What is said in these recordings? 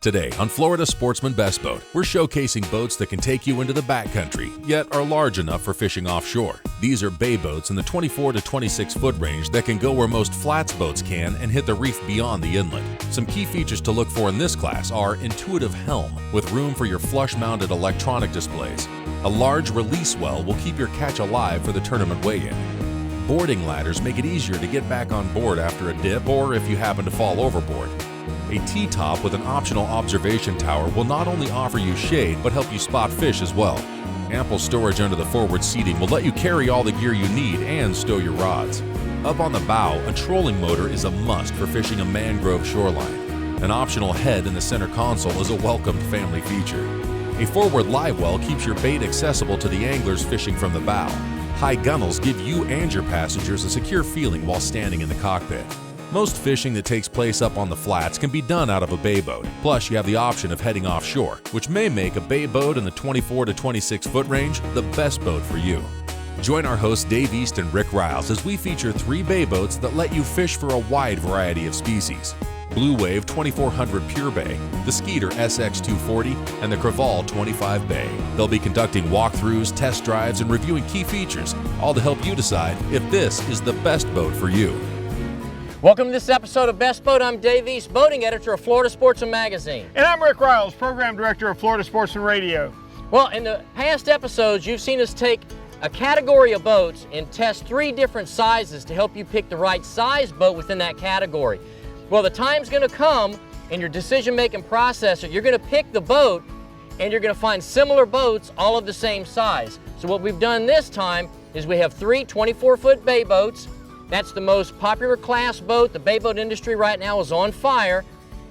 Today on Florida Sportsman Best Boat, we're showcasing boats that can take you into the backcountry, yet are large enough for fishing offshore. These are bay boats in the 24 to 26 foot range that can go where most flats boats can and hit the reef beyond the inlet. Some key features to look for in this class are intuitive helm with room for your flush-mounted electronic displays. A large release well will keep your catch alive for the tournament weigh-in. Boarding ladders make it easier to get back on board after a dip or if you happen to fall overboard. A T-top with an optional observation tower will not only offer you shade but help you spot fish as well. Ample storage under the forward seating will let you carry all the gear you need and stow your rods. Up on the bow, a trolling motor is a must for fishing a mangrove shoreline. An optional head in the center console is a welcomed family feature. A forward live well keeps your bait accessible to the anglers fishing from the bow. High gunnels give you and your passengers a secure feeling while standing in the cockpit. Most fishing that takes place up on the flats can be done out of a bay boat. Plus, you have the option of heading offshore, which may make a bay boat in the 24 to 26 foot range the best boat for you. Join our hosts Dave East and Rick Riles as we feature 3 bay boats that let you fish for a wide variety of species. Blue Wave 2400 Pure Bay, the Skeeter SX240, and the Crevalle 25 Bay. They'll be conducting walkthroughs, test drives, and reviewing key features, all to help you decide if this is the best boat for you. Welcome to this episode of Best Boat. I'm Dave East, boating editor of Florida Sportsman magazine. And I'm Rick Riles, program director of Florida Sportsman Radio. Well, in the past episodes, you've seen us take a category of boats and test 3 different sizes to help you pick the right size boat within that category. Well, the time's going to come in your decision-making process that you're going to pick the boat and you're going to find similar boats all of the same size. So what we've done this time is we have 3 24-foot bay boats. That's the most popular class boat. The bay boat industry right now is on fire.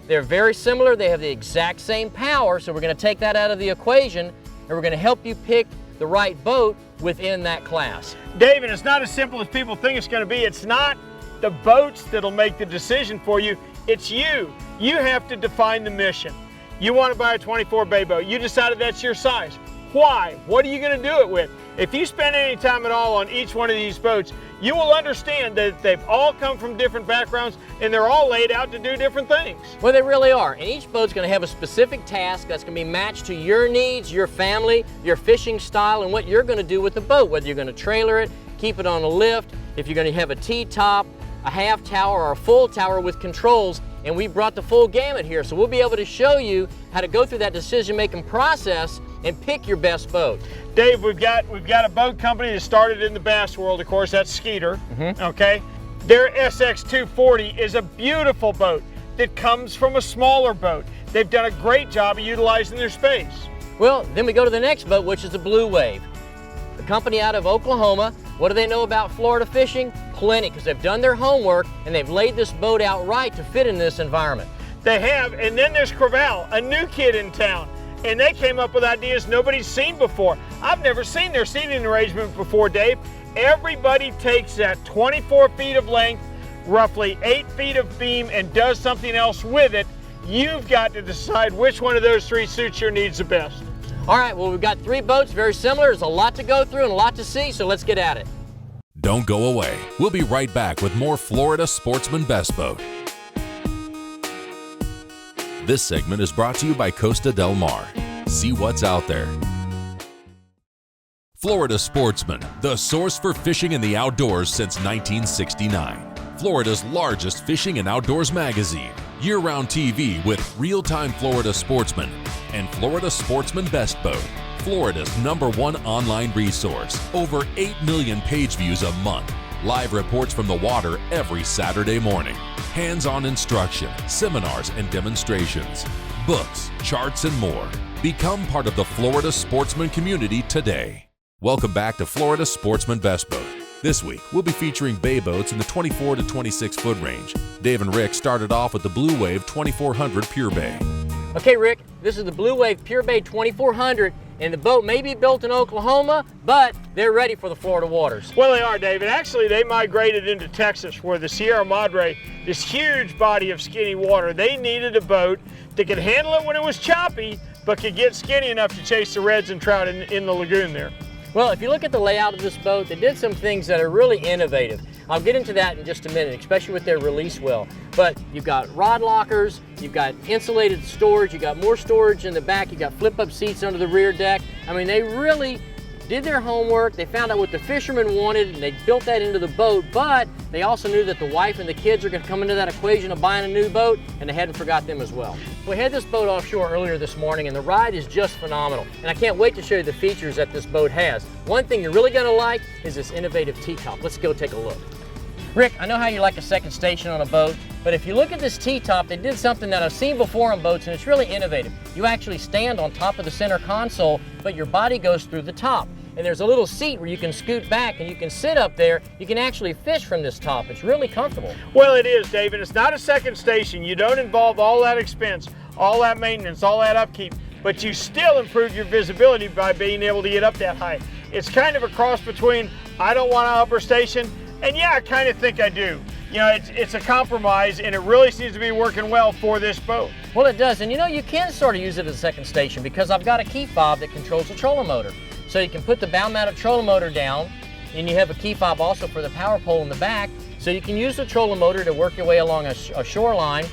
They're very similar. They have the exact same power, so we're going to take that out of the equation and we're going to help you pick the right boat within that class. Dave, and it's not as simple as people think it's going to be. It's not the boats that'll make the decision for you. It's you. You have to define the mission. You want to buy a 24 bay boat. You decided that's your size. Why? What are you going to do it with? If you spend any time at all on each one of these boats, you will understand that they've all come from different backgrounds and they're all laid out to do different things. Well, they really are. And each boat's going to have a specific task that's going to be matched to your needs, your family, your fishing style, and what you're going to do with the boat, whether you're going to trailer it, keep it on a lift, if you're going to have a T-top, a half tower, or a full tower with controls. And we brought the full gamut here, so we'll be able to show you how to go through that decision-making process and pick your best boat. Dave, we've got a boat company that started in the bass world, of course, that's Skeeter, okay? Their SX240 is a beautiful boat that comes from a smaller boat. They've done a great job of utilizing their space. Well, then we go to the next boat, which is the Blue Wave. The company out of Oklahoma. What do they know about Florida fishing? Plenty, because they've done their homework and they've laid this boat out right to fit in this environment. They have, and then there's Crevalle, a new kid in town. And they came up with ideas nobody's seen before. I've never seen their seating arrangement before, Dave. Everybody takes that 24 feet of length, roughly 8 feet of beam, and does something else with it. You've got to decide which one of those 3 suits your needs the best. All right, well, we've got 3 boats, very similar. There's a lot to go through and a lot to see, so let's get at it. Don't go away. We'll be right back with more Florida Sportsman Best Boat. This segment is brought to you by Costa Del Mar. See what's out there. Florida Sportsman, the source for fishing in the outdoors since 1969. Florida's largest fishing and outdoors magazine. Year-round TV with real-time Florida Sportsman and Florida Sportsman Best Boat. Florida's #1 online resource. Over 8 million page views a month. Live reports from the water every Saturday morning. Hands-on instruction, seminars and demonstrations. Books, charts, and more. Become part of the Florida Sportsman community today. Welcome back to Florida Sportsman Best Boat. This week, we'll be featuring bay boats in the 24 to 26 foot range. Dave and Rick started off with the Blue Wave 2400 Pure Bay. Okay, Rick, this is the Blue Wave Pure Bay 2400, and the boat may be built in Oklahoma, but they're ready for the Florida waters. Well, they are, David. Actually, they migrated into Texas, where the Sierra Madre, this huge body of skinny water, they needed a boat that could handle it when it was choppy, but could get skinny enough to chase the reds and trout in the lagoon there. Well, if you look at the layout of this boat, they did some things that are really innovative. I'll get into that in just a minute, especially with their release well. But you've got rod lockers, you've got insulated storage, you've got more storage in the back, you've got flip-up seats under the rear deck. I mean, they really did their homework. They found out what the fishermen wanted and they built that into the boat, but they also knew that the wife and the kids are going to come into that equation of buying a new boat, and they hadn't forgot them as well. We had this boat offshore earlier this morning and the ride is just phenomenal, and I can't wait to show you the features that this boat has. One thing you're really going to like is this innovative T-top. Let's go take a look. Rick, I know how you like a second station on a boat, but if you look at this T-top, they did something that I've seen before on boats, and it's really innovative. You actually stand on top of the center console, but your body goes through the top. And there's a little seat where you can scoot back and you can sit up there. You can actually fish from this top. It's really comfortable. Well, it is, Dave, and it's not a second station. You don't involve all that expense, all that maintenance, all that upkeep, but you still improve your visibility by being able to get up that high. It's kind of a cross between, I don't want an upper station, and yeah, I kind of think I do. You know, it's a compromise, and it really seems to be working well for this boat. Well, it does, and you know, you can sort of use it as a second station because I've got a key fob that controls the trolling motor. So you can put the bow-mounted trolling motor down, and you have a key fob also for the power pole in the back, so you can use the trolling motor to work your way along a shoreline,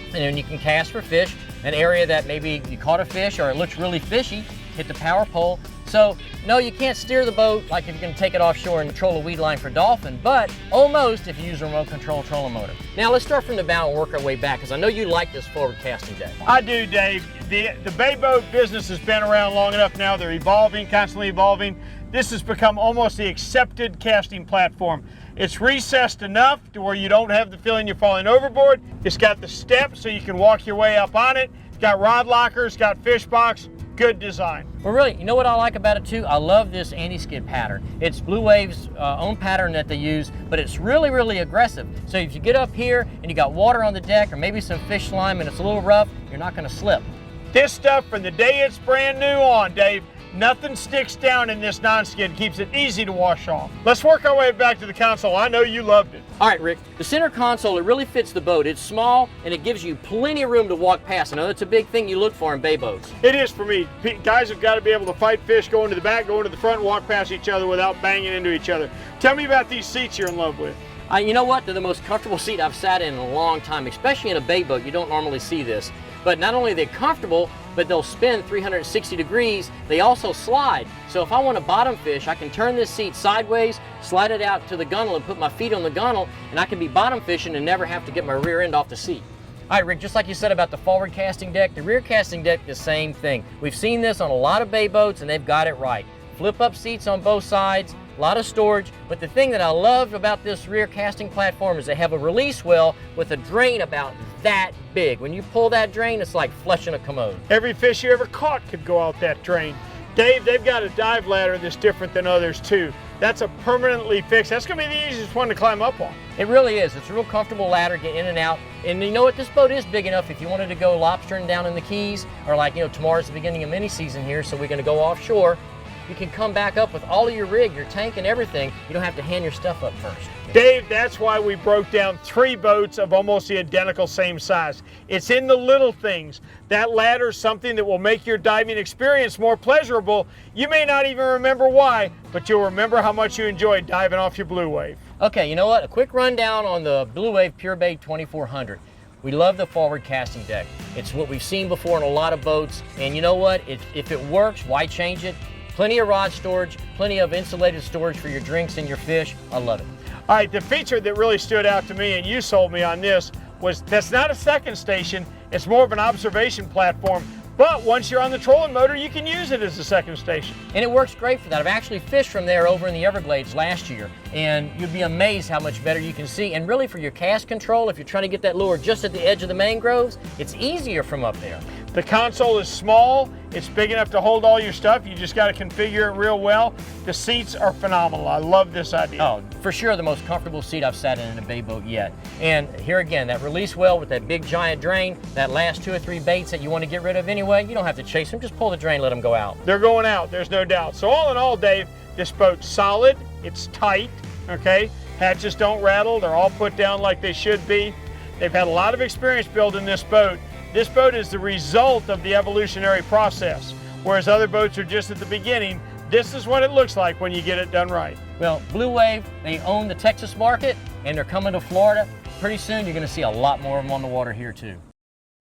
and then you can cast for fish, an area that maybe you caught a fish or it looks really fishy, hit the power pole. So no, you can't steer the boat like if you're going to take it offshore and troll a weed line for dolphin, but almost if you use a remote control trolling motor. Now let's start from the bow and work our way back, because I know you like this forward casting deck. I do, Dave. The bay boat business has been around long enough now. They're evolving, constantly evolving. This has become almost the accepted casting platform. It's recessed enough to where you don't have the feeling you're falling overboard. It's got the steps so you can walk your way up on it. It's got rod lockers, got fish box. Good design. Well, really, you know what I like about it too? I love this anti-skid pattern. It's Blue Wave's own pattern that they use, but it's really, really aggressive. So if you get up here and you got water on the deck or maybe some fish slime and it's a little rough, you're not going to slip. This stuff from the day it's brand new on, Dave, nothing sticks down in this non-skid, keeps it easy to wash off. Let's work our way back to the console. I know you loved it. All right, Rick, the center console, it really fits the boat. It's small and it gives you plenty of room to walk past. I know that's a big thing you look for in bay boats. It is for me. Guys have got to be able to fight fish, go into the back, go into the front, and walk past each other without banging into each other. Tell me about these seats you're in love with. You know what? They're the most comfortable seat I've sat in a long time, especially in a bay boat. You don't normally see this. But not only are they comfortable, but they'll spin 360 degrees. They also slide. So if I want to bottom fish, I can turn this seat sideways, slide it out to the gunnel and put my feet on the gunnel, and I can be bottom fishing and never have to get my rear end off the seat. All right, Rick, just like you said about the forward casting deck, the rear casting deck, the same thing. We've seen this on a lot of bay boats and they've got it right. Flip up seats on both sides, a lot of storage, but the thing that I love about this rear casting platform is they have a release well with a drain about that big. When you pull that drain, it's like flushing a commode. Every fish you ever caught could go out that drain. Dave, they've got a dive ladder that's different than others too. That's a permanently fixed, that's gonna be the easiest one to climb up on. It really is. It's a real comfortable ladder, get in and out. And you know what, this boat is big enough if you wanted to go lobstering down in the Keys, or like, you know, tomorrow's the beginning of mini season here, so we're gonna go offshore. You can come back up with all of your rig, your tank and everything. You don't have to hand your stuff up first. Dave, that's why we broke down 3 boats of almost the identical same size. It's in the little things. That ladder is something that will make your diving experience more pleasurable. You may not even remember why, but you'll remember how much you enjoyed diving off your Blue Wave. Okay, you know what? A quick rundown on the Blue Wave Pure Bay 2400. We love the forward casting deck. It's what we've seen before in a lot of boats, and you know what? If it works, why change it? Plenty of rod storage, plenty of insulated storage for your drinks and your fish. I love it. All right, the feature that really stood out to me, and you sold me on this, was that's not a second station, it's more of an observation platform. But once you're on the trolling motor, you can use it as a second station. And it works great for that. I've actually fished from there over in the Everglades last year, and you'd be amazed how much better you can see. And really for your cast control, if you're trying to get that lure just at the edge of the mangroves, it's easier from up there. The console is small, it's big enough to hold all your stuff, you just got to configure it real well. The seats are phenomenal, I love this idea. Oh, for sure the most comfortable seat I've sat in a bay boat yet. And here again, that release well with that big giant drain, that last 2 or 3 baits that you want to get rid of anyway, you don't have to chase them, just pull the drain, let them go out. They're going out, there's no doubt. So all in all, Dave, this boat's solid, it's tight, okay? Hatches don't rattle, they're all put down like they should be. They've had a lot of experience building this boat. This boat is the result of the evolutionary process. Whereas other boats are just at the beginning, This is what it looks like when you get it done right. Well, Blue Wave, they own the Texas market, and they're coming to Florida. Pretty soon, you're going to see a lot more of them on the water here, too.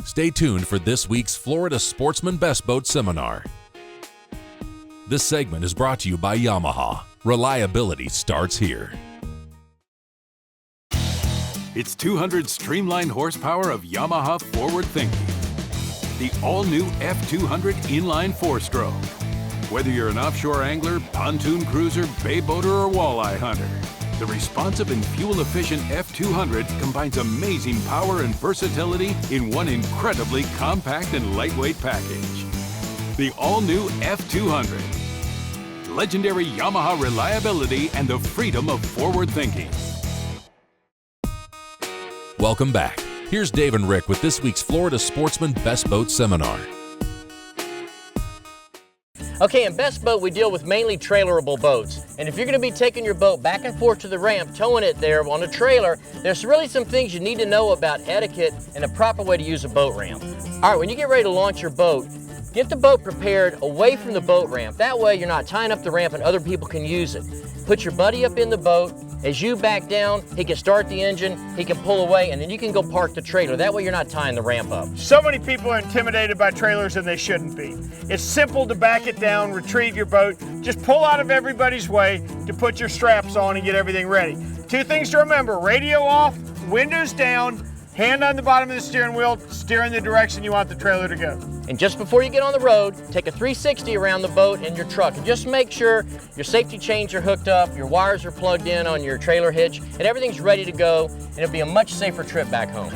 Stay tuned for this week's Florida Sportsman Best Boat Seminar. This segment is brought to you by Yamaha. Reliability starts here. It's 200 streamlined horsepower of Yamaha forward thinking. The all-new F200 inline 4-stroke. Whether you're an offshore angler, pontoon cruiser, bay boater, or walleye hunter, the responsive and fuel-efficient F200 combines amazing power and versatility in one incredibly compact and lightweight package. The all-new F200. Legendary Yamaha reliability and the freedom of forward thinking. Welcome back. Here's Dave and Rick with this week's Florida Sportsman Best Boat Seminar. Okay, in Best Boat, we deal with mainly trailerable boats. And if you're going to be taking your boat back and forth to the ramp, towing it there on a trailer, there's really some things you need to know about etiquette and the proper way to use a boat ramp. All right, when you get ready to launch your boat, get the boat prepared away from the boat ramp. That way you're not tying up the ramp and other people can use it. Put your buddy up in the boat. As you back down, he can start the engine, he can pull away, and then you can go park the trailer. That way you're not tying the ramp up. So many people are intimidated by trailers and they shouldn't be. It's simple to back it down, retrieve your boat, just pull out of everybody's way to put your straps on and get everything ready. Two things to remember: radio off, windows down, hand on the bottom of the steering wheel, steering the direction you want the trailer to go. And just before you get on the road, take a 360 around the boat and your truck, and just make sure your safety chains are hooked up, your wires are plugged in on your trailer hitch, and everything's ready to go, and it'll be a much safer trip back home.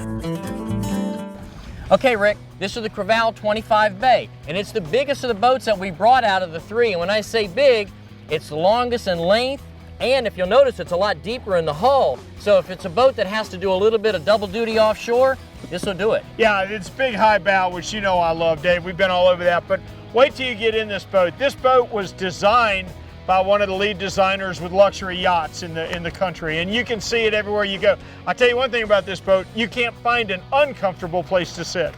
Okay, Rick, this is the Crevalle 25 Bay, and it's the biggest of the boats that we brought out of the three. And when I say big, it's the longest in length, and if you'll notice, it's a lot deeper in the hull. So if it's a boat that has to do a little bit of double duty offshore, this will do it. Yeah, it's big high bow, which you know I love, Dave. We've been all over that, but wait till you get in this boat. This boat was designed by one of the lead designers with luxury yachts in the country, and you can see it everywhere you go. I'll tell you one thing about this boat: you can't find an uncomfortable place to sit.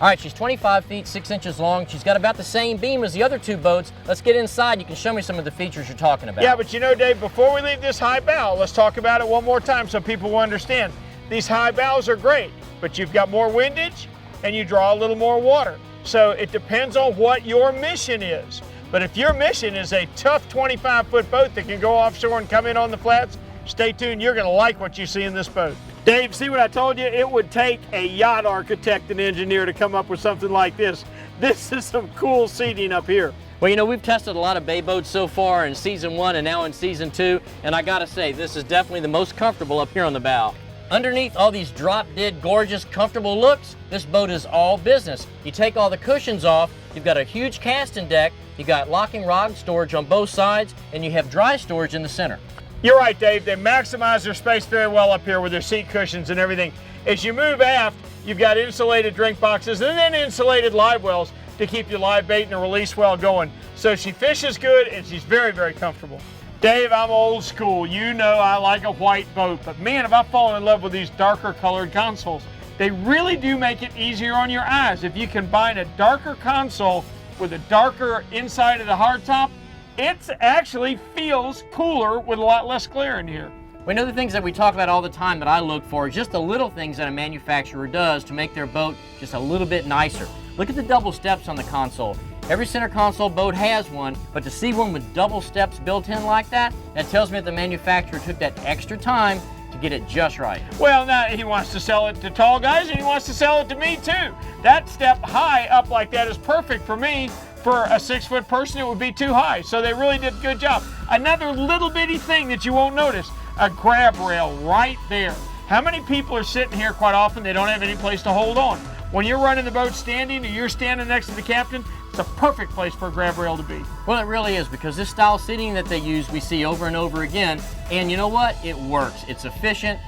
All right, she's 25 feet, 6 inches long. She's got about the same beam as the other two boats. Let's get inside. You can show me some of the features you're talking about. Yeah, but you know, Dave, before we leave this high bow, let's talk about it one more time so people will understand. These high bows are great, but you've got more windage and you draw a little more water. So it depends on what your mission is. But if your mission is a tough 25-foot boat that can go offshore and come in on the flats, stay tuned. You're going to like what you see in this boat. Dave, see what I told you? It would take a yacht architect and engineer to come up with something like this. This is some cool seating up here. Well, you know, we've tested a lot of bay boats so far in season 1 and now in season 2, and I gotta say, this is definitely the most comfortable up here on the bow. Underneath all these drop-dead, gorgeous, comfortable looks, this boat is all business. You take all the cushions off, you've got a huge casting deck, you got locking rod storage on both sides, and you have dry storage in the center. You're right, Dave. They maximize their space very well up here with their seat cushions and everything. As you move aft, you've got insulated drink boxes and then insulated live wells to keep your live bait and the release well going. So she fishes good and she's very, very comfortable. Dave, I'm old school. You know I like a white boat, but man, have I fallen in love with these darker colored consoles. They really do make it easier on your eyes. If you combine a darker console with a darker inside of the hardtop, it actually feels cooler with a lot less glare in here. One of the things that we talk about all the time that I look for is just the little things that a manufacturer does to make their boat just a little bit nicer. Look at the double steps on the console. Every center console boat has one, but to see one with double steps built in like that, that tells me that the manufacturer took that extra time to get it just right. Well, now he wants to sell it to tall guys and he wants to sell it to me too. That step high up like that is perfect for me. For a 6-foot person, it would be too high. So they really did a good job. Another little bitty thing that you won't notice, a grab rail right there. How many people are sitting here quite often, they don't have any place to hold on? When you're running the boat standing or you're standing next to the captain, it's a perfect place for a grab rail to be. Well, it really is, because this style seating that they use, we see over and over again. And you know what? It works. It's efficient.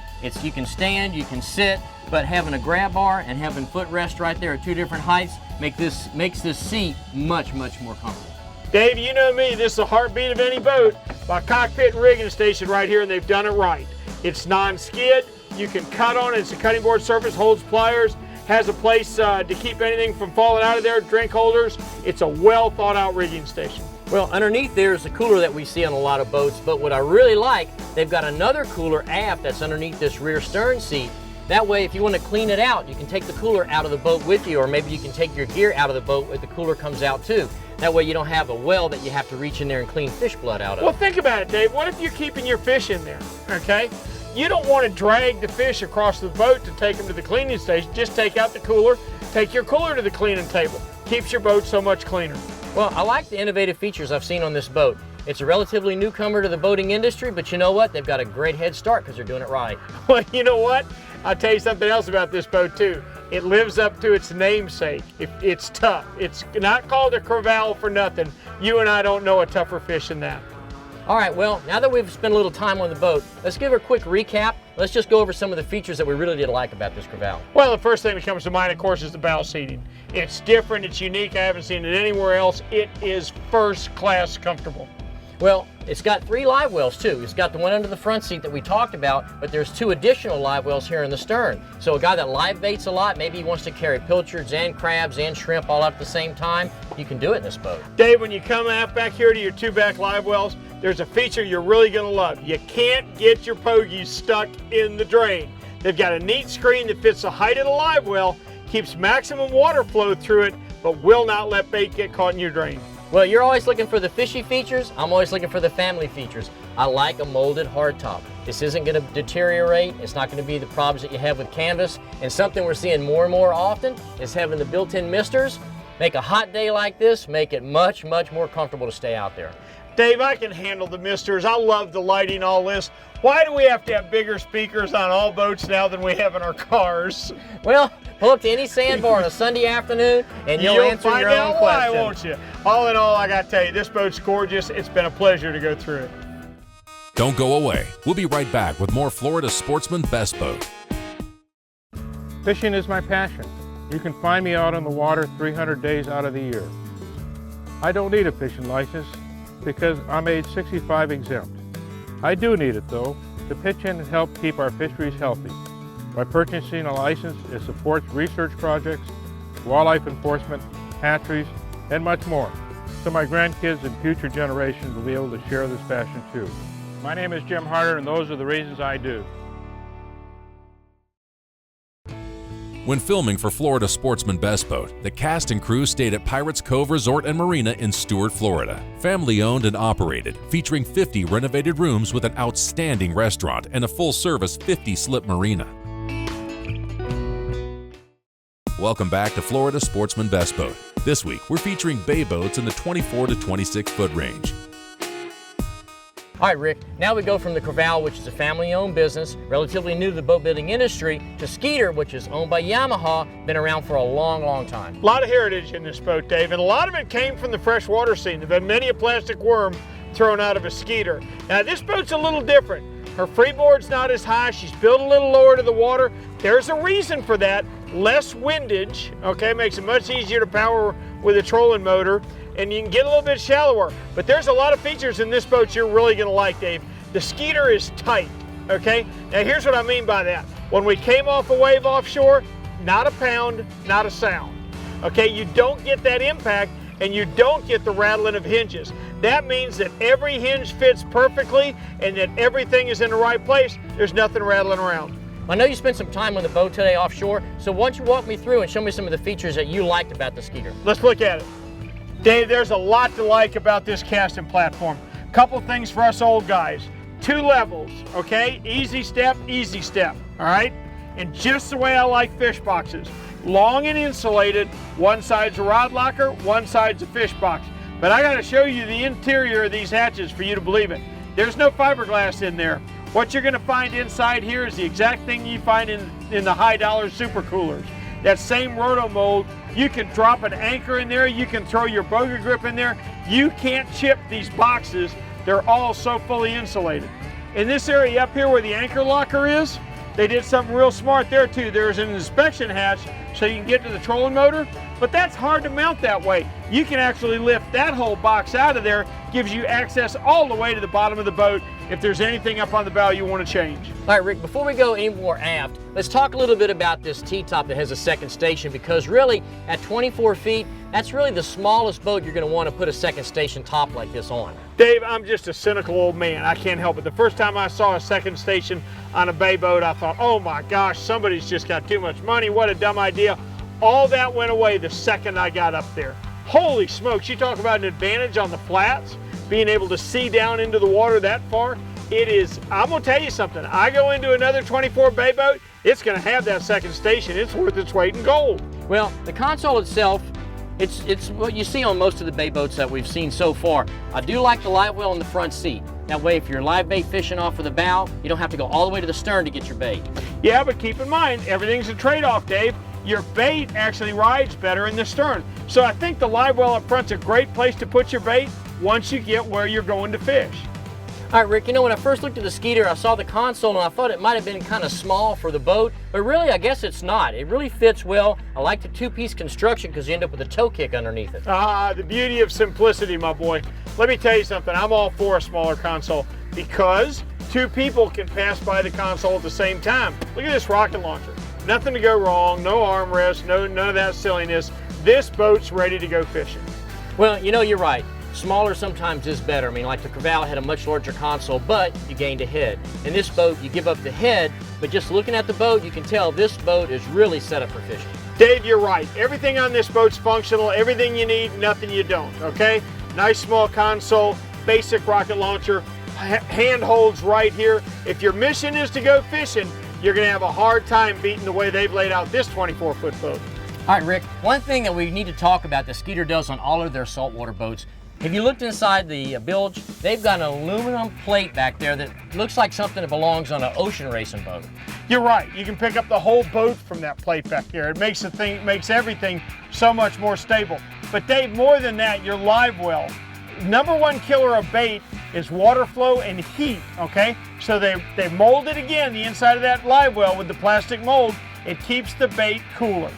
You can stand, you can sit, but having a grab bar and having footrest right there at 2 different heights makes this seat much, much more comfortable. Dave, you know me, this is the heartbeat of any boat. My cockpit and rigging station right here, and they've done it right. It's non-skid, you can cut on it, it's a cutting board surface, holds pliers, has a place to keep anything from falling out of there, drink holders. It's a well thought out rigging station. Well, underneath there is the cooler that we see on a lot of boats, but what I really like, they've got another cooler aft that's underneath this rear stern seat. That way, if you want to clean it out, you can take the cooler out of the boat with you, or maybe you can take your gear out of the boat where the cooler comes out too. That way you don't have a well that you have to reach in there and clean fish blood out of. Well, think about it, Dave. What if you're keeping your fish in there, okay? You don't want to drag the fish across the boat to take them to the cleaning station. Just take out the cooler, take your cooler to the cleaning table. Keeps your boat so much cleaner. Well, I like the innovative features I've seen on this boat. It's a relatively newcomer to the boating industry, but you know what? They've got a great head start because they're doing it right. Well, you know what? I'll tell you something else about this boat too. It lives up to its namesake. It's tough. It's not called a Crevalle for nothing. You and I don't know a tougher fish than that. All right, well, now that we've spent a little time on the boat, let's give a quick recap. Let's just go over some of the features that we really did like about this Crevalle. Well, the first thing that comes to mind, of course, is the bow seating. It's different, it's unique, I haven't seen it anywhere else. It is first class comfortable. Well, it's got 3 live wells too. It's got the one under the front seat that we talked about, but there's 2 additional live wells here in the stern. So a guy that live baits a lot, maybe he wants to carry pilchards and crabs and shrimp all up at the same time, you can do it in this boat. Dave, when you come aft back here to your 2 back live wells, there's a feature you're really gonna love. You can't get your pogies stuck in the drain. They've got a neat screen that fits the height of the live well, keeps maximum water flow through it, but will not let bait get caught in your drain. Well, you're always looking for the fishy features. I'm always looking for the family features. I like a molded hardtop. This isn't going to deteriorate. It's not going to be the problems that you have with canvas. And something we're seeing more and more often is having the built-in misters. Make a hot day like this, make it much, much more comfortable to stay out there. Dave, I can handle the misters. I love the lighting, all this. Why do we have to have bigger speakers on all boats now than we have in our cars? Well, pull up to any sandbar on a Sunday afternoon and you'll answer your own question. Why, won't you? All in all, I got to tell you, this boat's gorgeous. It's been a pleasure to go through it. Don't go away. We'll be right back with more Florida Sportsman Best Boat. Fishing is my passion. You can find me out on the water 300 days out of the year. I don't need a fishing license because I'm age 65 exempt. I do need it though, to pitch in and help keep our fisheries healthy. By purchasing a license, it supports research projects, wildlife enforcement, hatcheries, and much more. So my grandkids and future generations will be able to share this passion too. My name is Jim Harder, and those are the reasons I do. When filming for Florida Sportsman Best Boat, the cast and crew stayed at Pirates Cove Resort and Marina in Stuart, Florida. Family owned and operated, featuring 50 renovated rooms with an outstanding restaurant and a full-service 50-slip marina. Welcome back to Florida Sportsman Best Boat. This week, we're featuring bay boats in the 24 to 26 foot range. All right, Rick, now we go from the Crevalle, which is a family-owned business, relatively new to the boat building industry, to Skeeter, which is owned by Yamaha, been around for a long, long time. A lot of heritage in this boat, Dave, and a lot of it came from the freshwater scene. There've been many a plastic worm thrown out of a Skeeter. Now, this boat's a little different. Her freeboard's not as high. She's built a little lower to the water. There's a reason for that. Less windage, okay, makes it much easier to power with a trolling motor, and you can get a little bit shallower. But there's a lot of features in this boat you're really gonna like, Dave. The Skeeter is tight, okay? Now here's what I mean by that. When we came off a wave offshore, not a pound, not a sound, okay? You don't get that impact and you don't get the rattling of hinges. That means that every hinge fits perfectly and that everything is in the right place. There's nothing rattling around. I know you spent some time on the boat today offshore, so why don't you walk me through and show me some of the features that you liked about the Skeeter? Let's look at it. Dave, there's a lot to like about this casting platform. Couple things for us old guys. 2 levels, okay? Easy step, all right? And just the way I like fish boxes. Long and insulated, one side's a rod locker, one side's a fish box. But I gotta show you the interior of these hatches for you to believe it. There's no fiberglass in there. What you're gonna find inside here is the exact thing you find in the high dollar super coolers. That same roto mold, you can drop an anchor in there, you can throw your boga grip in there. You can't chip these boxes. They're all so fully insulated. In this area up here where the anchor locker is, they did something real smart there too. There's an inspection hatch so you can get to the trolling motor, but that's hard to mount that way. You can actually lift that whole box out of there, gives you access all the way to the bottom of the boat, if there's anything up on the bow you want to change. All right, Rick, before we go any more aft, let's talk a little bit about this T-top that has a second station, because really at 24 feet, that's really the smallest boat you're going to want to put a second station top like this on. Dave, I'm just a cynical old man. I can't help it. The first time I saw a second station on a bay boat, I thought, oh my gosh, somebody's just got too much money. What a dumb idea. All that went away the second I got up there. Holy smokes, you talk about an advantage on the flats, being able to see down into the water that far. It is, I'm gonna tell you something. I go into another 24 bay boat, it's gonna have that second station. It's worth its weight in gold. Well, the console itself, it's what you see on most of the bay boats that we've seen so far. I do like the live well in the front seat. That way, if you're live bait fishing off of the bow, you don't have to go all the way to the stern to get your bait. Yeah, but keep in mind, everything's a trade-off, Dave. Your bait actually rides better in the stern. So I think the live well up front's a great place to put your bait once you get where you're going to fish. All right, Rick, you know, when I first looked at the Skeeter, I saw the console and I thought it might have been kind of small for the boat, but really, I guess it's not. It really fits well. I like the two-piece construction because you end up with a toe kick underneath it. The beauty of simplicity, my boy. Let me tell you something, I'm all for a smaller console because two people can pass by the console at the same time. Look at this rocket launcher. Nothing to go wrong, no armrest, none of that silliness. This boat's ready to go fishing. Well, you know, you're right. Smaller sometimes is better. I mean, like the Crevalle had a much larger console, but you gained a head. In this boat, you give up the head, but just looking at the boat, you can tell this boat is really set up for fishing. Dave, you're right. Everything on this boat's functional, everything you need, nothing you don't, okay? Nice small console, basic rocket launcher, hand holds right here. If your mission is to go fishing, you're gonna have a hard time beating the way they've laid out this 24-foot boat. All right, Rick, one thing that we need to talk about that Skeeter does on all of their saltwater boats, have you looked inside the bilge? They've got an aluminum plate back there that looks like something that belongs on an ocean racing boat. You're right. You can pick up the whole boat from that plate back there. It makes makes everything so much more stable. But Dave, more than that, your live well. Number one killer of bait is water flow and heat, okay? So they mold it again, the inside of that live well with the plastic mold. It keeps the bait cooler.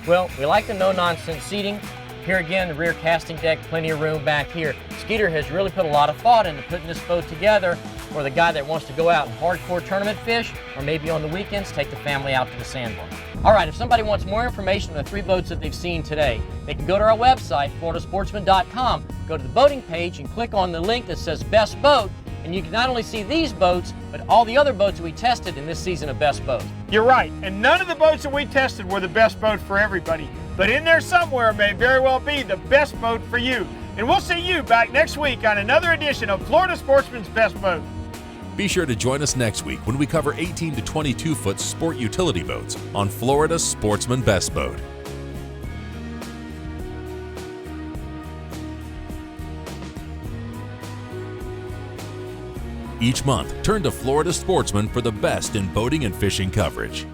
Well, we like the no-nonsense seating. Here again, the rear casting deck, plenty of room back here. Skeeter has really put a lot of thought into putting this boat together for the guy that wants to go out and hardcore tournament fish, or maybe on the weekends, take the family out to the sandbar. All right, if somebody wants more information on the three boats that they've seen today, they can go to our website, floridasportsman.com, go to the boating page and click on the link that says Best Boat, and you can not only see these boats, but all the other boats that we tested in this season of Best Boat. You're right, and none of the boats that we tested were the best boat for everybody. But in there somewhere may very well be the best boat for you. And we'll see you back next week on another edition of Florida Sportsman's Best Boat. Be sure to join us next week when we cover 18 to 22-foot sport utility boats on Florida Sportsman Best Boat. Each month, turn to Florida Sportsman for the best in boating and fishing coverage.